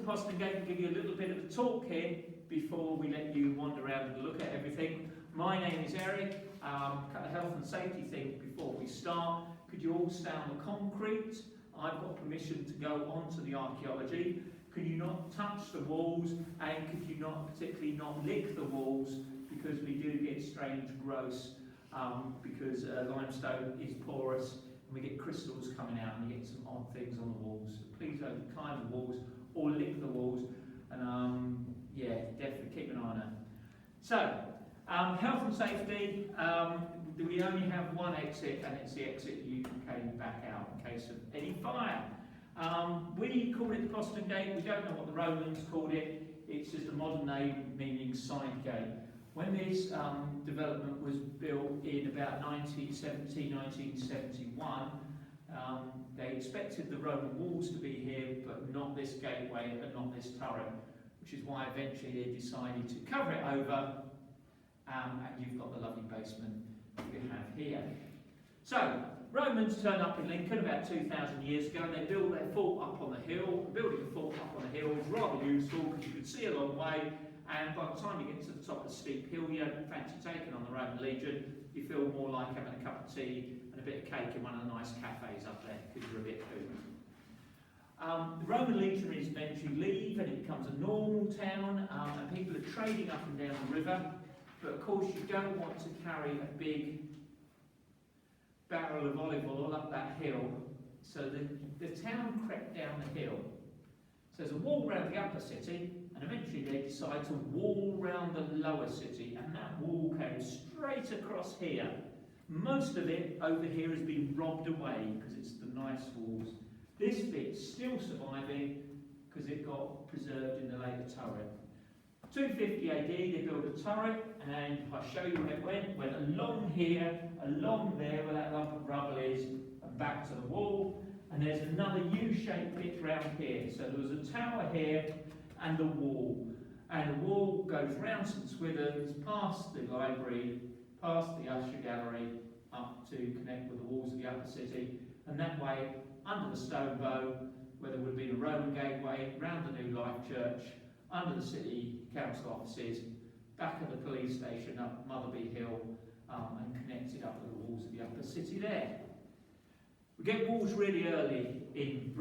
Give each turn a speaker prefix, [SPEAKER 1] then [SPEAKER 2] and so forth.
[SPEAKER 1] Posterngate and give you a little bit of a talk here before we let you wander around and look at everything. My name is Erik. Got a health and safety thing before we start. Could you all stay on the concrete? I've got permission to go onto the archaeology. Could you not touch the walls, and could you not particularly not lick the walls, because we do get strange growths because limestone is porous and we get crystals coming out and you get some odd things on the walls. So please don't climb the walls or lick the walls, and yeah, definitely keep an eye on that. So, health and safety, we only have one exit, and it's the exit you can back out in case of any fire. We call it the Posterngate. We don't know what the Romans called it. It's just a modern name meaning side gate. When this development was built in about 1970, 1971, they expected the Roman walls to be here, but not this gateway and not this turret, which is why eventually they decided to cover it over, and you've got the lovely basement you have here. So, Romans turned up in Lincoln about 2,000 years ago, and they built their fort up on the hill. Building a fort up on the hill is rather useful because you can see a long way, and by the time you get to the top of the steep hill, you don't fancy taking on the Roman Legion. You feel more like having a cup of tea and a bit of cake in one of the nice cafes up there because you're a bit hoot. The Roman legionaries eventually leave, and it becomes a normal town, and people are trading up and down the river. But of course, you don't want to carry a big barrel of olive oil up that hill. So the town crept down the hill. So there's a wall around the upper city, and eventually they decide to wall round the lower city, and that wall came straight across here. Most of it over here has been robbed away because it's the nice walls. This bit's still surviving because it got preserved in the later turret. 250 AD, they built a turret, and I'll show you where it went along here, along there where that lump of rubble is, and back to the wall. And there's another U-shaped bit round here. So there was a tower here and the wall. And the wall goes round St Swithin's, past the library, past the Usher Gallery, up to connect with the walls of the upper city. And that way, under the stone bow, where there would have been a Roman gateway, round the New Life Church, under the city council offices, back at the police station up Motherby Hill, and connected up with the walls of the upper city there. We get walls really early in